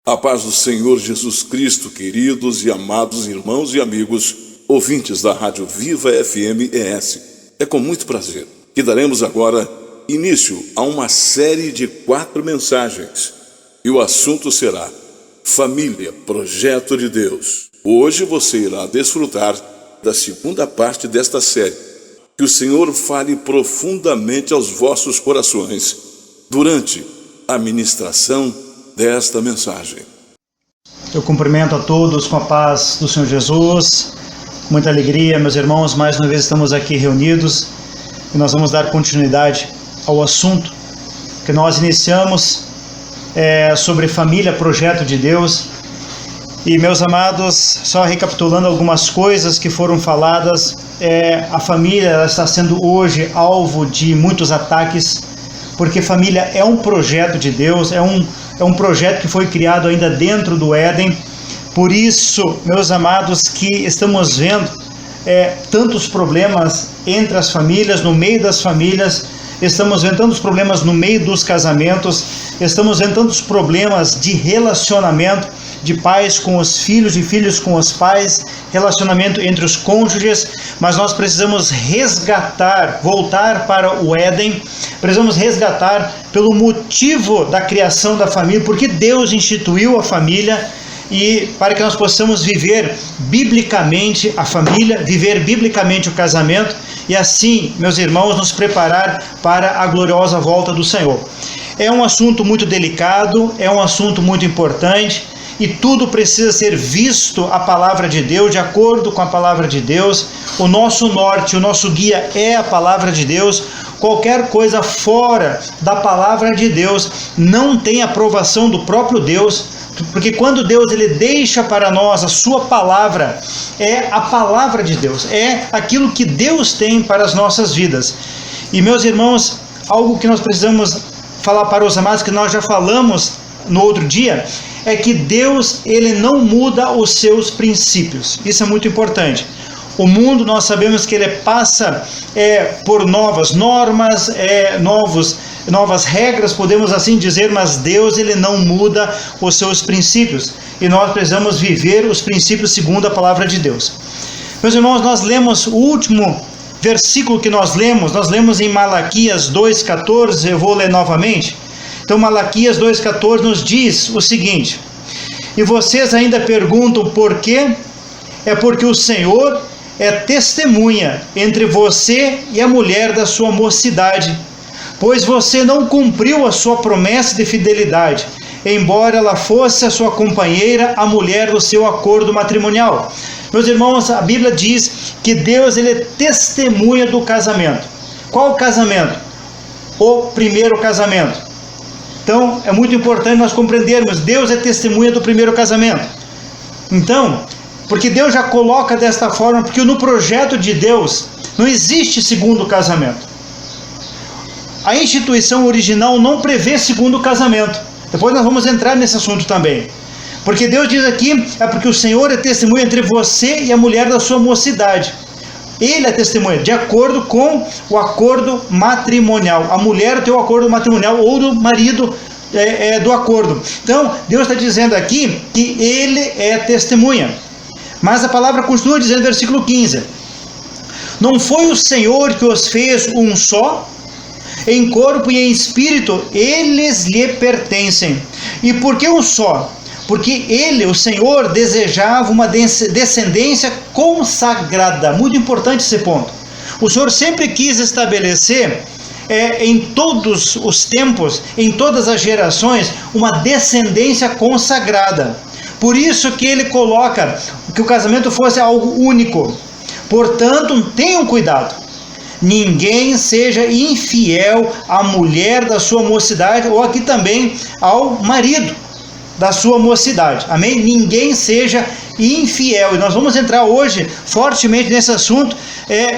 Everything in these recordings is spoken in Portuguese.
A paz do Senhor Jesus Cristo, queridos e amados irmãos e amigos, ouvintes da Rádio Viva FM ES. É com muito prazer que daremos agora início a uma série de 4 mensagens. E o assunto será Família, Projeto de Deus. Hoje você irá desfrutar da segunda parte desta série. Que o Senhor fale profundamente aos vossos corações durante a ministração desta mensagem. Eu cumprimento a todos com a paz do Senhor Jesus, muita alegria, meus irmãos, mais uma vez estamos aqui reunidos e nós vamos dar continuidade ao assunto que nós iniciamos sobre família, projeto de Deus. E meus amados, só recapitulando algumas coisas que foram faladas, a família ela está sendo hoje alvo de muitos ataques, porque família é um projeto de Deus, é um projeto que foi criado ainda dentro do Éden. Por isso, meus amados, que estamos vendo tantos problemas entre as famílias, no meio das famílias, estamos vendo tantos problemas no meio dos casamentos, estamos vendo tantos problemas de relacionamento, de pais com os filhos, de filhos com os pais, relacionamento entre os cônjuges, mas nós precisamos resgatar, voltar para o Éden, precisamos resgatar pelo motivo da criação da família, porque Deus instituiu a família, e para que nós possamos viver biblicamente a família, viver biblicamente o casamento, e assim, meus irmãos, nos preparar para a gloriosa volta do Senhor. É um assunto muito delicado, é um assunto muito importante, e tudo precisa ser visto a palavra de Deus, de acordo com a palavra de Deus. O nosso norte, o nosso guia é a palavra de Deus. Qualquer coisa fora da palavra de Deus não tem aprovação do próprio Deus, porque quando Deus ele deixa para nós a sua palavra, é a palavra de Deus, é aquilo que Deus tem para as nossas vidas. E meus irmãos, algo que nós precisamos falar para os amados, que nós já falamos no outro dia, é que Deus ele não muda os seus princípios. Isso é muito importante. O mundo, nós sabemos que ele passa por novas normas, novas regras, podemos assim dizer, mas Deus ele não muda os seus princípios. E nós precisamos viver os princípios segundo a palavra de Deus. Meus irmãos, nós lemos o último versículo que nós lemos em Malaquias 2,14, eu vou ler novamente. Então Malaquias 2,14 nos diz o seguinte: e vocês ainda perguntam por quê? É porque o Senhor é testemunha entre você e a mulher da sua mocidade, pois você não cumpriu a sua promessa de fidelidade, embora ela fosse a sua companheira, a mulher do seu acordo matrimonial. Meus irmãos, a Bíblia diz que Deus ele é testemunha do casamento. Qual o casamento? O primeiro casamento. Então, é muito importante nós compreendermos, Deus é testemunha do primeiro casamento. Então, porque Deus já coloca desta forma, porque no projeto de Deus não existe segundo casamento. A instituição original não prevê segundo casamento. Depois nós vamos entrar nesse assunto também. Porque Deus diz aqui, é porque o Senhor é testemunha entre você e a mulher da sua mocidade. Ele é testemunha, de acordo com o acordo matrimonial. A mulher tem o acordo matrimonial, ou do marido do acordo. Então, Deus está dizendo aqui que ele é testemunha. Mas a palavra continua dizendo no versículo 15: não foi o Senhor que os fez um só? Em corpo e em espírito, eles lhe pertencem. E por que um só? Porque ele, o Senhor, desejava uma descendência consagrada. Muito importante esse ponto. O Senhor sempre quis estabelecer, em todos os tempos, em todas as gerações, uma descendência consagrada. Por isso que ele coloca que o casamento fosse algo único. Portanto, tenham cuidado. Ninguém seja infiel à mulher da sua mocidade, ou aqui também ao marido da sua mocidade. Amém? Ninguém seja infiel. E nós vamos entrar hoje fortemente nesse assunto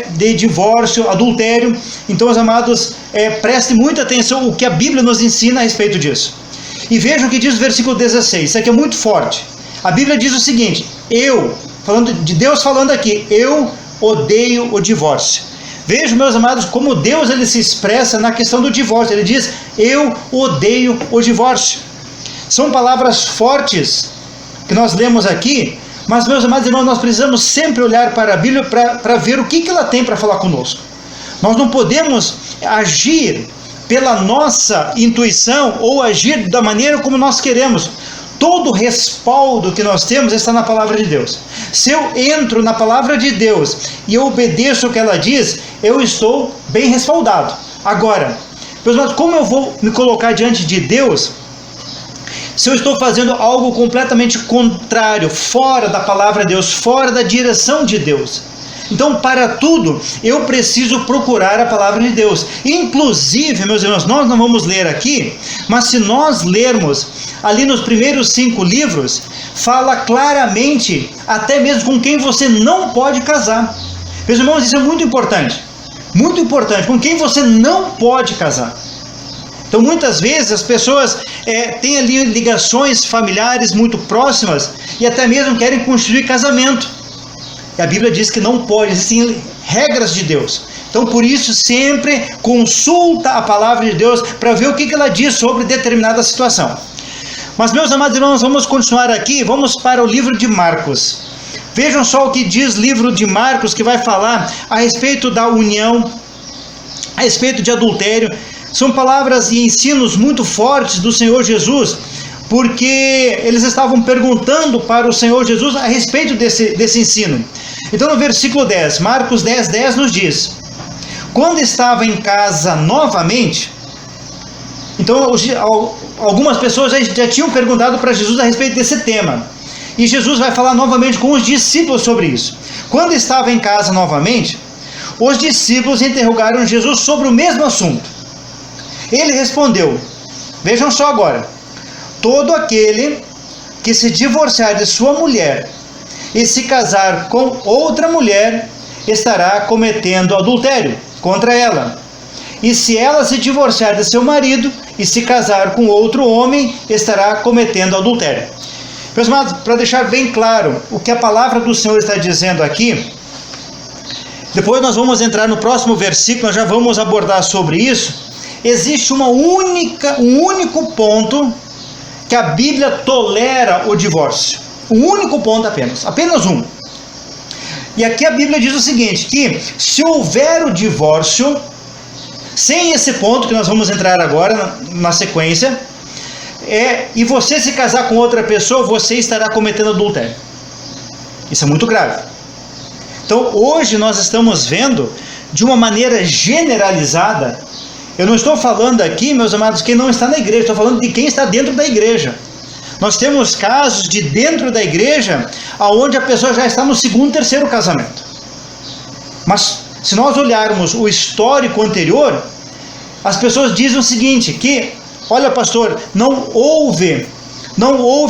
de divórcio, adultério. Então, os amados, prestem muita atenção o que a Bíblia nos ensina a respeito disso. E vejam o que diz o versículo 16. Isso aqui é muito forte. A Bíblia diz o seguinte: falando de Deus falando aqui, eu odeio o divórcio. Vejam, meus amados, como Deus ele se expressa na questão do divórcio. Ele diz, eu odeio o divórcio. São palavras fortes que nós lemos aqui, mas, meus amados irmãos, nós precisamos sempre olhar para a Bíblia para ver o que ela tem para falar conosco. Nós não podemos agir pela nossa intuição ou agir da maneira como nós queremos. Todo o respaldo que nós temos está na palavra de Deus. Se eu entro na palavra de Deus e eu obedeço o que ela diz, eu estou bem respaldado. Agora, meus irmãos, como eu vou me colocar diante de Deus se eu estou fazendo algo completamente contrário, fora da palavra de Deus, fora da direção de Deus? Então, para tudo, eu preciso procurar a palavra de Deus. Inclusive, meus irmãos, nós não vamos ler aqui, mas se nós lermos ali nos primeiros 5 livros, fala claramente, até mesmo com quem você não pode casar. Meus irmãos, isso é muito importante, com quem você não pode casar. Então, muitas vezes, as pessoas têm ali ligações familiares muito próximas e até mesmo querem constituir casamento. E a Bíblia diz que não pode, existem regras de Deus. Então, por isso, sempre consulta a palavra de Deus para ver o que ela diz sobre determinada situação. Mas, meus amados irmãos, vamos continuar aqui, vamos para o livro de Marcos. Vejam só o que diz o livro de Marcos, que vai falar a respeito da união, a respeito de adultério. São palavras e ensinos muito fortes do Senhor Jesus, porque eles estavam perguntando para o Senhor Jesus a respeito desse ensino. Então, no versículo 10, Marcos 10:10 nos diz: quando estava em casa novamente, então algumas pessoas já tinham perguntado para Jesus a respeito desse tema, e Jesus vai falar novamente com os discípulos sobre isso. Quando estava em casa novamente, os discípulos interrogaram Jesus sobre o mesmo assunto. Ele respondeu, vejam só agora: todo aquele que se divorciar de sua mulher e se casar com outra mulher estará cometendo adultério contra ela. E se ela se divorciar de seu marido e se casar com outro homem, estará cometendo adultério. Meus amados, para deixar bem claro o que a palavra do Senhor está dizendo aqui, depois nós vamos entrar no próximo versículo, nós já vamos abordar sobre isso. Existe um único ponto que a Bíblia tolera o divórcio. Um único ponto apenas um. E aqui a Bíblia diz o seguinte, que se houver o divórcio, sem esse ponto que nós vamos entrar agora na sequência, e você se casar com outra pessoa, você estará cometendo adultério. Isso é muito grave. Então hoje nós estamos vendo de uma maneira generalizada. Eu não estou falando aqui, meus amados, quem não está na igreja, estou falando de quem está dentro da igreja. Nós temos casos de dentro da igreja, onde a pessoa já está no 2º, 3º casamento. Mas se nós olharmos o histórico anterior, as pessoas dizem o seguinte, que, olha pastor, não houve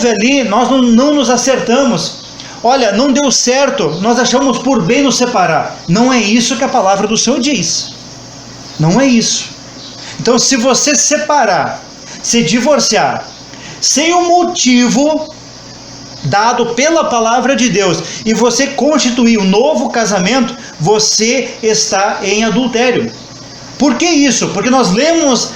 ali, nós não nos acertamos. Olha, não deu certo, nós achamos por bem nos separar. Não é isso que a palavra do Senhor diz. Não é isso. Então, se você se separar, se divorciar, sem um motivo dado pela palavra de Deus, e você constituir um novo casamento, você está em adultério. Por que isso? Porque nós lemos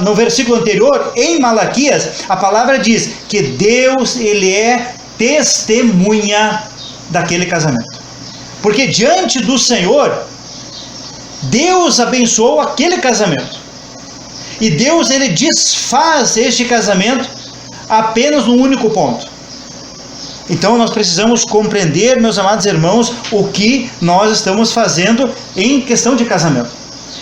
no versículo anterior, em Malaquias, a palavra diz que Deus, Ele é testemunha daquele casamento. Porque diante do Senhor, Deus abençoou aquele casamento. E Deus, Ele desfaz este casamento apenas num único ponto. Então nós precisamos compreender, meus amados irmãos, o que nós estamos fazendo em questão de casamento.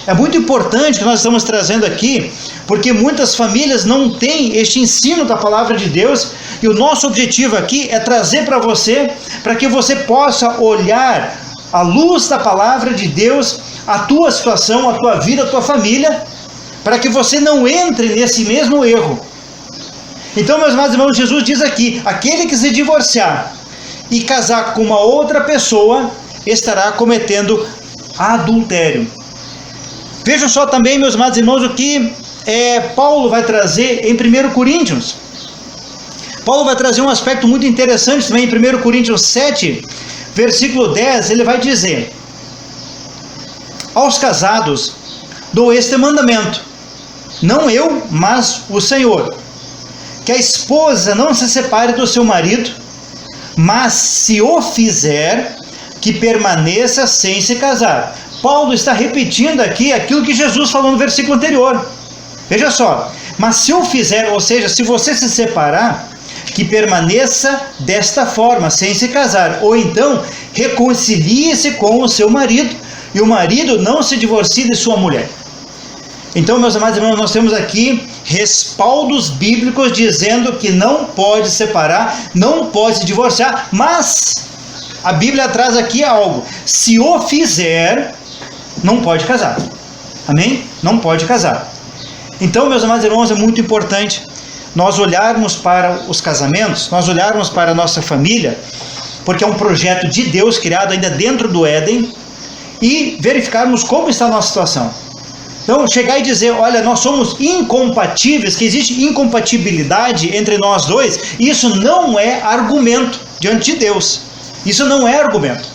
É muito importante que nós estamos trazendo aqui, porque muitas famílias não têm este ensino da palavra de Deus, e o nosso objetivo aqui é trazer para você, para que você possa olhar à luz da palavra de Deus, a tua situação, a tua vida, a tua família, para que você não entre nesse mesmo erro. Então, meus amados irmãos, Jesus diz aqui, aquele que se divorciar e casar com uma outra pessoa, estará cometendo adultério. Vejam só também, meus amados irmãos, o que Paulo vai trazer em 1 Coríntios. Paulo vai trazer um aspecto muito interessante também em 1 Coríntios 7, versículo 10, ele vai dizer: aos casados dou este mandamento, não eu, mas o Senhor. que a esposa não se separe do seu marido, mas se o fizer, que permaneça sem se casar. Paulo está repetindo aqui aquilo que Jesus falou no versículo anterior. Veja só, mas se o fizer, ou seja, se você se separar, que permaneça desta forma, sem se casar, ou então reconcilie-se com o seu marido, e o marido não se divorcie de sua mulher. Então, meus amados irmãos, nós temos aqui respaldos bíblicos dizendo que não pode separar, não pode se divorciar, mas a Bíblia traz aqui algo: se o fizer, não pode casar. Amém? Não pode casar. Então, meus amados irmãos, é muito importante nós olharmos para os casamentos, nós olharmos para a nossa família, porque é um projeto de Deus criado ainda dentro do Éden, e verificarmos como está a nossa situação. Então, chegar e dizer, olha, nós somos incompatíveis, que existe incompatibilidade entre nós dois, isso não é argumento diante de Deus. Isso não é argumento.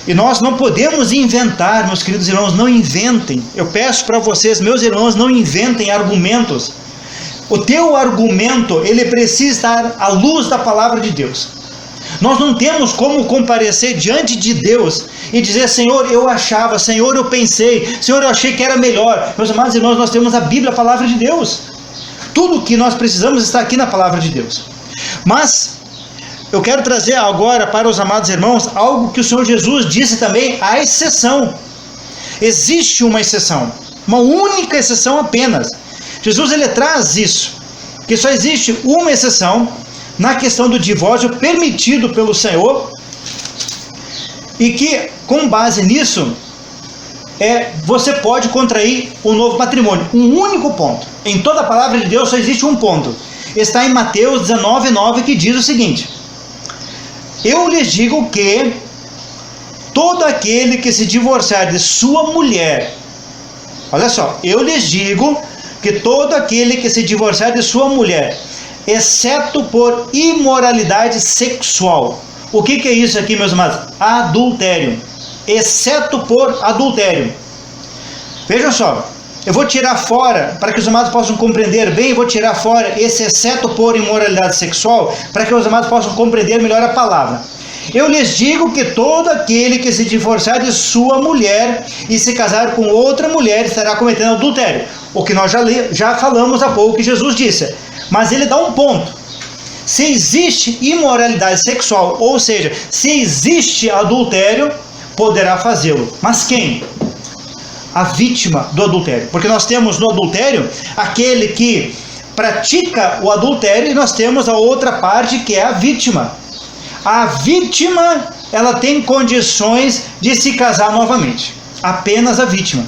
E nós não podemos inventar, meus queridos irmãos, não inventem. Eu peço para vocês, meus irmãos, não inventem argumentos. O teu argumento, ele precisa estar à luz da palavra de Deus. Nós não temos como comparecer diante de Deus e dizer, Senhor, eu achava, Senhor, eu pensei, Senhor, eu achei que era melhor. Meus amados irmãos, nós temos a Bíblia, a palavra de Deus. Tudo o que nós precisamos está aqui na palavra de Deus. Mas eu quero trazer agora para os amados irmãos algo que o Senhor Jesus disse também, a exceção. Existe uma exceção, uma única exceção apenas. Jesus, ele traz isso, que só existe uma exceção na questão do divórcio permitido pelo Senhor, e que, com base nisso, você pode contrair um novo matrimônio. Um único ponto. Em toda a palavra de Deus só existe um ponto. Está em Mateus 19:9, que diz o seguinte: eu lhes digo que todo aquele que se divorciar de sua mulher, olha só, eu lhes digo que todo aquele que se divorciar de sua mulher, exceto por imoralidade sexual. O que é isso aqui, meus amados? Adultério. Exceto por adultério. Vejam só, eu vou tirar fora, para que os amados possam compreender bem, eu vou tirar fora esse exceto por imoralidade sexual, para que os amados possam compreender melhor a palavra. Eu lhes digo que todo aquele que se divorciar de sua mulher e se casar com outra mulher estará cometendo adultério. O que nós já falamos há pouco, que Jesus disse. Mas ele dá um ponto. Se existe imoralidade sexual, ou seja, se existe adultério, poderá fazê-lo. Mas quem? A vítima do adultério. Porque nós temos no adultério aquele que pratica o adultério, e nós temos a outra parte, que é a vítima. A vítima, ela tem condições de se casar novamente. Apenas a vítima.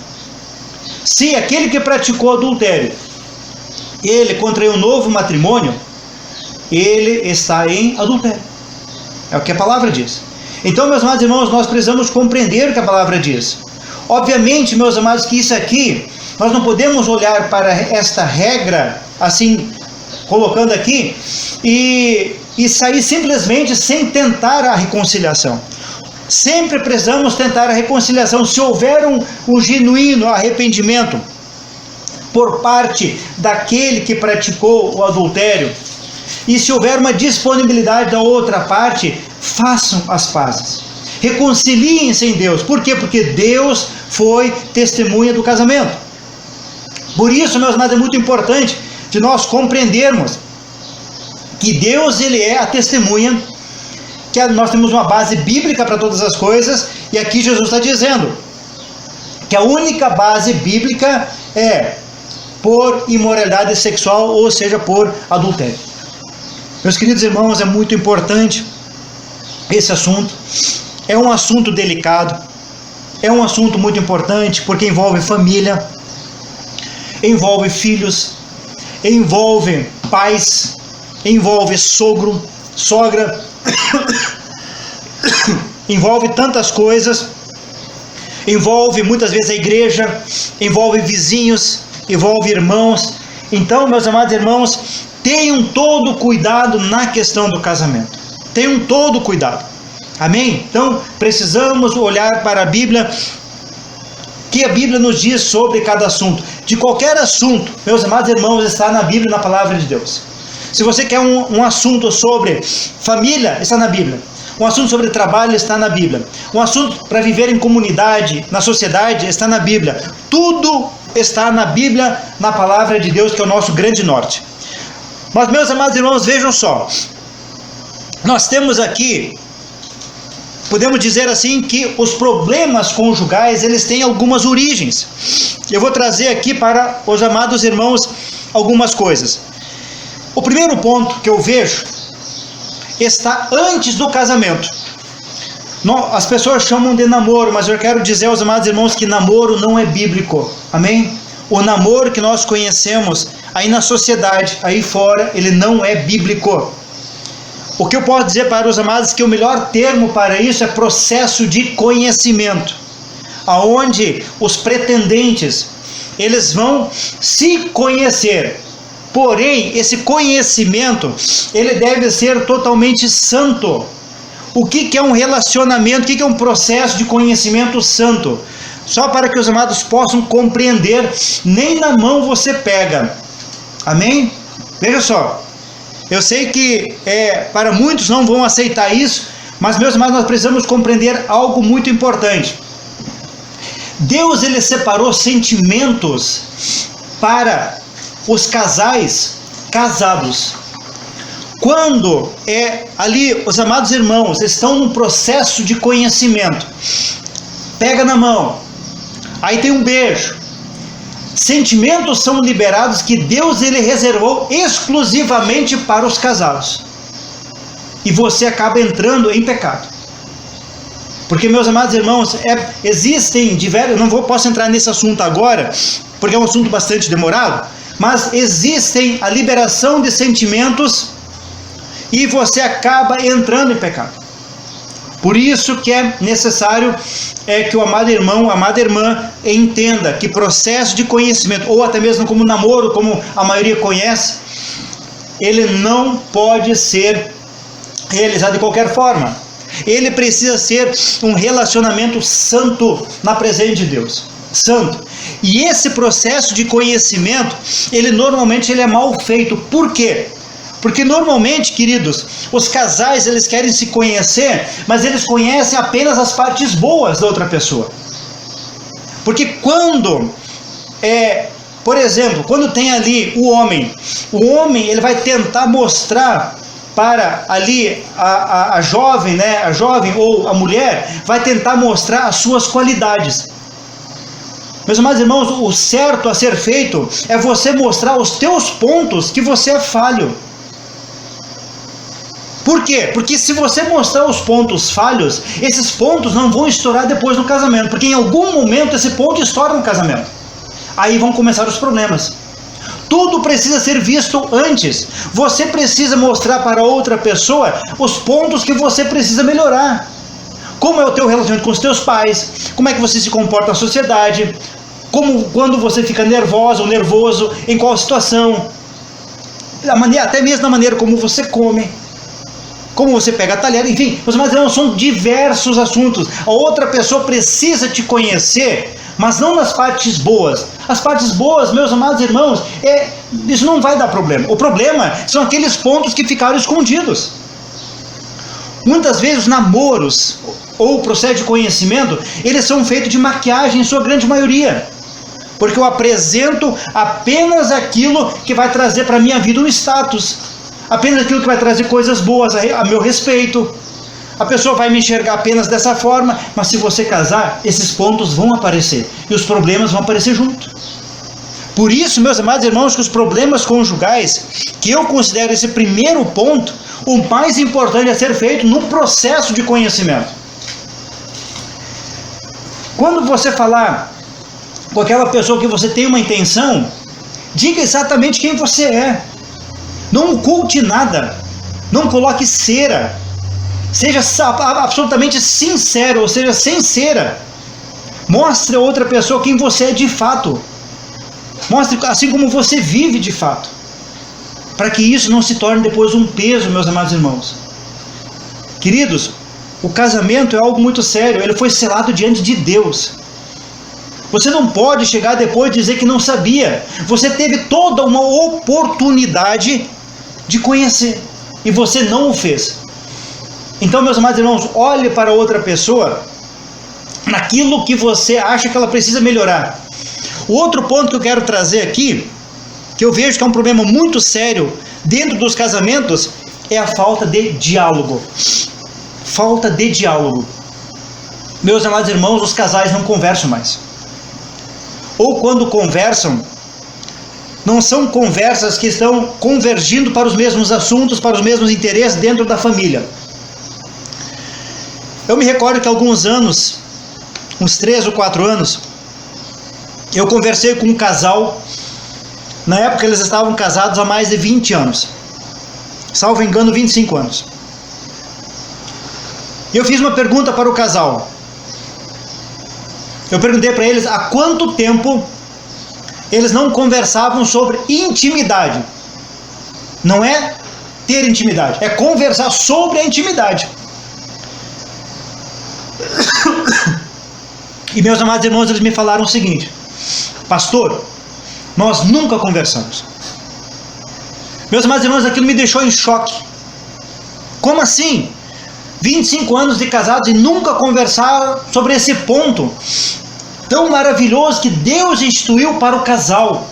Se aquele que praticou adultério, ele contraiu um novo matrimônio, ele está em adultério. É o que a palavra diz. Então, meus amados irmãos, nós precisamos compreender o que a palavra diz. Obviamente, meus amados, que isso aqui, nós não podemos olhar para esta regra, assim, colocando aqui, e sair simplesmente sem tentar a reconciliação. Sempre precisamos tentar a reconciliação. Se houver um genuíno arrependimento por parte daquele que praticou o adultério, e se houver uma disponibilidade da outra parte, façam as pazes. Reconciliem-se em Deus. Por quê? Porque Deus foi testemunha do casamento. Por isso, meus amados, é muito importante de nós compreendermos que Deus, ele é a testemunha, que nós temos uma base bíblica para todas as coisas, e aqui Jesus está dizendo que a única base bíblica é por imoralidade sexual, ou seja, por adultério. Meus queridos irmãos, é muito importante esse assunto. É um assunto delicado, é um assunto muito importante, porque envolve família, envolve filhos, envolve pais, envolve sogro, sogra, envolve tantas coisas, envolve muitas vezes a igreja, envolve vizinhos, envolve irmãos. Então, meus amados irmãos, tenham todo cuidado na questão do casamento. Tenham todo cuidado. Amém? Então, precisamos olhar para a Bíblia, que a Bíblia nos diz sobre cada assunto. De qualquer assunto, meus amados irmãos, está na Bíblia, na palavra de Deus. Se você quer um assunto sobre família, está na Bíblia. Um assunto sobre trabalho está na Bíblia. Um assunto para viver em comunidade, na sociedade, está na Bíblia. Tudo está na Bíblia, na palavra de Deus, que é o nosso grande norte. Mas, meus amados irmãos, vejam só. Nós temos aqui, podemos dizer assim, que os problemas conjugais, eles têm algumas origens. Eu vou trazer aqui para os amados irmãos algumas coisas. O primeiro ponto que eu vejo está antes do casamento. As pessoas chamam de namoro, mas eu quero dizer aos amados irmãos que namoro não é bíblico. Amém? O namoro que nós conhecemos aí na sociedade, aí fora, ele não é bíblico. O que eu posso dizer para os amados é que o melhor termo para isso é processo de conhecimento, aonde os pretendentes, eles vão se conhecer. Porém, esse conhecimento, ele deve ser totalmente santo. O que é um relacionamento? O que é um processo de conhecimento santo? Só para que os amados possam compreender, nem na mão você pega. Amém? Veja só. Eu sei que para muitos não vão aceitar isso, mas, meus amados, nós precisamos compreender algo muito importante. Deus, ele separou sentimentos para os casais casados. Quando ali os amados irmãos estão num processo de conhecimento, pega na mão, aí tem um beijo, sentimentos são liberados que Deus, ele reservou exclusivamente para os casados, e você acaba entrando em pecado. Porque, meus amados irmãos, existem diversos, posso entrar nesse assunto agora, porque é um assunto bastante demorado, mas existem a liberação de sentimentos e você acaba entrando em pecado. Por isso que é necessário que o amado irmão, a amada irmã, entenda que processo de conhecimento, ou até mesmo como namoro, como a maioria conhece, ele não pode ser realizado de qualquer forma. Ele precisa ser um relacionamento santo na presença de Deus. Santo. E esse processo de conhecimento, ele normalmente é mal feito. Por quê? Porque normalmente, queridos, os casais, eles querem se conhecer, mas eles conhecem apenas as partes boas da outra pessoa. Porque quando, por exemplo, quando tem ali o homem ele vai tentar mostrar para ali a jovem, né, a jovem ou a mulher, vai tentar mostrar as suas qualidades. Meus amados irmãos, o certo a ser feito é você mostrar os teus pontos que você é falho. Por quê? Porque se você mostrar os pontos falhos, esses pontos não vão estourar depois no casamento, porque em algum momento esse ponto estoura no casamento. Aí vão começar os problemas. Tudo precisa ser visto antes. Você precisa mostrar para outra pessoa os pontos que você precisa melhorar. Como é o teu relacionamento com os teus pais, como é que você se comporta na sociedade, quando você fica nervosa ou nervoso, em qual situação, até mesmo na maneira como você come, como você pega a talher, enfim, mas são diversos assuntos. A outra pessoa precisa te conhecer, mas não nas partes boas. As partes boas, meus amados irmãos, isso não vai dar problema. O problema são aqueles pontos que ficaram escondidos. Muitas vezes os namoros ou o processo de conhecimento, eles são feitos de maquiagem em sua grande maioria. Porque eu apresento apenas aquilo que vai trazer para a minha vida um status. Apenas aquilo que vai trazer coisas boas a meu respeito. A pessoa vai me enxergar apenas dessa forma, mas se você casar, esses pontos vão aparecer. E os problemas vão aparecer junto. Por isso, meus amados irmãos, que os problemas conjugais, que eu considero esse primeiro ponto, o mais importante a ser feito no processo de conhecimento. Quando você falar com aquela pessoa que você tem uma intenção, diga exatamente quem você é. Não oculte nada. Não coloque cera. Seja absolutamente sincero, ou seja, sincera. Mostre a outra pessoa quem você é de fato. Mostre assim como você vive de fato. Para que isso não se torne depois um peso, meus amados irmãos. Queridos, o casamento é algo muito sério. Ele foi selado diante de Deus. Você não pode chegar depois e dizer que não sabia. Você teve toda uma oportunidade de conhecer, e você não o fez. Então, meus amados irmãos, olhe para outra pessoa naquilo que você acha que ela precisa melhorar. O outro ponto que eu quero trazer aqui, que eu vejo que é um problema muito sério dentro dos casamentos, é a falta de diálogo. Falta de diálogo. Meus amados irmãos, os casais não conversam mais. Ou quando conversam, não são conversas que estão convergindo para os mesmos assuntos, para os mesmos interesses dentro da família. Eu me recordo que há alguns anos, uns 3 ou 4 anos, eu conversei com um casal. Na época eles estavam casados há mais de 20 anos. Salvo engano, 25 anos. E eu fiz uma pergunta para o casal. Eu perguntei para eles há quanto tempo eles não conversavam sobre intimidade. Não é ter intimidade, é conversar sobre a intimidade. E meus amados irmãos, eles me falaram o seguinte: pastor, nós nunca conversamos. Meus amados irmãos, aquilo me deixou em choque. Como assim? 25 anos de casados e nunca conversaram sobre esse ponto tão maravilhoso que Deus instituiu para o casal,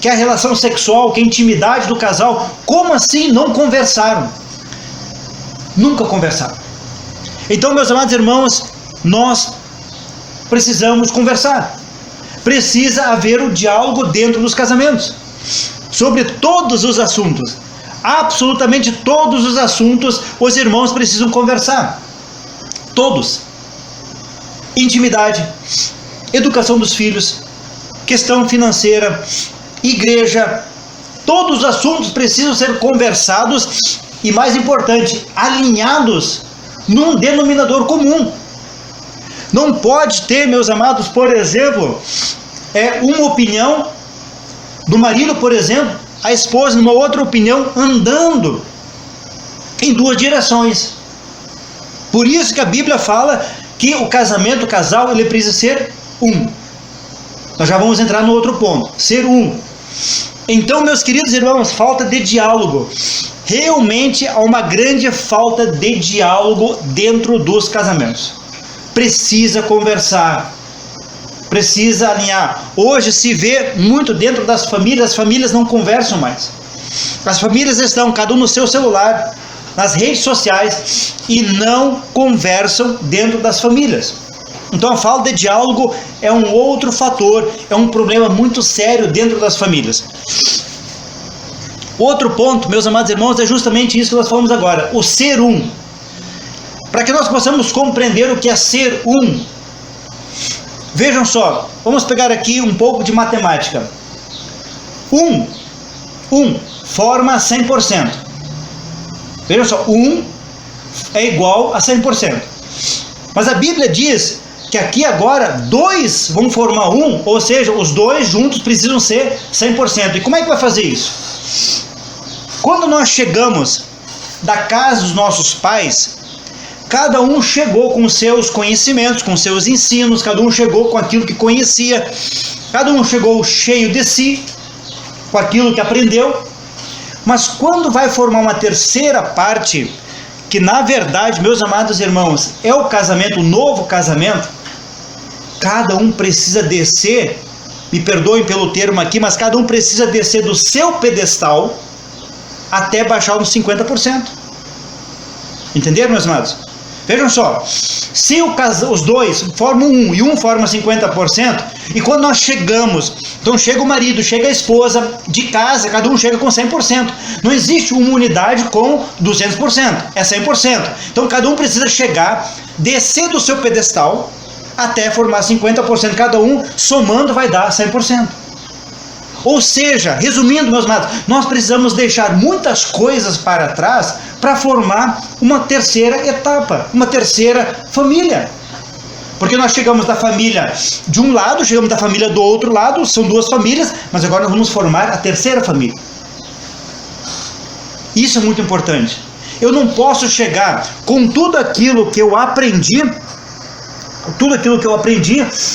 que é a relação sexual, que é a intimidade do casal. Como assim não conversaram? Nunca conversaram. Então, meus amados irmãos, nós precisamos conversar. Precisa haver o diálogo dentro dos casamentos, sobre todos os assuntos. Absolutamente todos os assuntos, os irmãos precisam conversar. Todos. Intimidade, educação dos filhos, questão financeira, igreja. Todos os assuntos precisam ser conversados e, mais importante, alinhados num denominador comum. Não pode ter, meus amados, por exemplo, uma opinião do marido, por exemplo, a esposa numa outra opinião, andando em duas direções. Por isso que a Bíblia fala que o casamento, o casal, ele precisa ser um. Nós já vamos entrar no outro ponto, ser um. Então, meus queridos irmãos, falta de diálogo. Realmente há uma grande falta de diálogo dentro dos casamentos. Precisa conversar, precisa alinhar. Hoje se vê muito dentro das famílias, as famílias não conversam mais. As famílias estão cada um no seu celular, nas redes sociais, e não conversam dentro das famílias. Então a falta de diálogo é um outro fator, é um problema muito sério dentro das famílias. Outro ponto, meus amados irmãos, é justamente isso que nós falamos agora, o ser um. Para que nós possamos compreender o que é ser um, vejam só, vamos pegar aqui um pouco de matemática. Um forma 100%. Vejam só, 1 é igual a 100%. Mas a Bíblia diz que aqui agora 2 vão formar 1, ou seja, os dois juntos precisam ser 100%. E como é que vai fazer isso? Quando nós chegamos da casa dos nossos pais, cada um chegou com seus conhecimentos, com seus ensinos, cada um chegou com aquilo que conhecia, cada um chegou cheio de si, com aquilo que aprendeu. Mas quando vai formar uma terceira parte, que na verdade, meus amados irmãos, é o casamento, o novo casamento, cada um precisa descer, me perdoem pelo termo aqui, mas cada um precisa descer do seu pedestal até baixar uns 50%. Entenderam, meus amados? Vejam só, se os dois formam 1 e um forma 50%, e quando nós chegamos, então chega o marido, chega a esposa de casa, cada um chega com 100%. Não existe uma unidade com 200%, é 100%. Então cada um precisa chegar, descer do seu pedestal, até formar 50%. Cada um, somando, vai dar 100%. Ou seja, resumindo, meus amados, nós precisamos deixar muitas coisas para trás para formar uma terceira etapa, uma terceira família. Porque nós chegamos da família de um lado, chegamos da família do outro lado, são duas famílias, mas agora nós vamos formar a terceira família. Isso é muito importante. Eu não posso chegar com tudo aquilo que eu aprendi,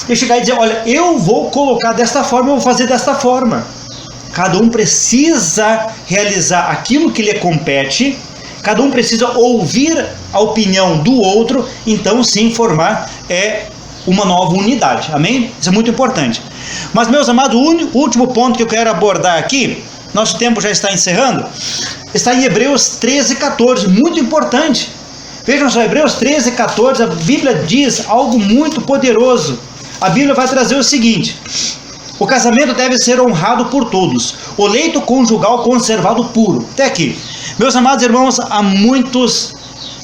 e chegar e dizer, olha, eu vou colocar desta forma, eu vou fazer desta forma. Cada um precisa realizar aquilo que lhe compete, cada um precisa ouvir a opinião do outro, então sim formar uma nova unidade. Amém? Isso é muito importante. Mas, meus amados, o último ponto que eu quero abordar aqui, nosso tempo já está encerrando, está em Hebreus 13:14, muito importante. Vejam só, Hebreus 13:14, a Bíblia diz algo muito poderoso. A Bíblia vai trazer o seguinte: o casamento deve ser honrado por todos, o leito conjugal conservado puro. Até aqui. Meus amados irmãos, há muitos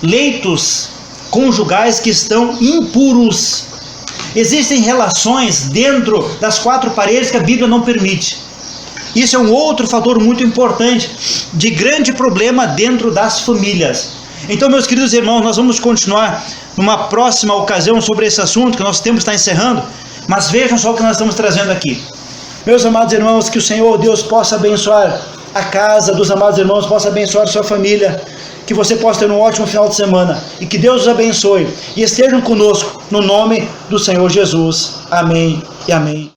leitos conjugais que estão impuros. Existem relações dentro das quatro paredes que a Bíblia não permite. Isso é um outro fator muito importante, de grande problema dentro das famílias. Então, meus queridos irmãos, nós vamos continuar numa próxima ocasião sobre esse assunto, que nosso tempo está encerrando, mas vejam só o que nós estamos trazendo aqui. Meus amados irmãos, que o Senhor Deus possa abençoar a casa dos amados irmãos, possa abençoar a sua família, que você possa ter um ótimo final de semana, e que Deus os abençoe, e estejam conosco, no nome do Senhor Jesus. Amém e amém.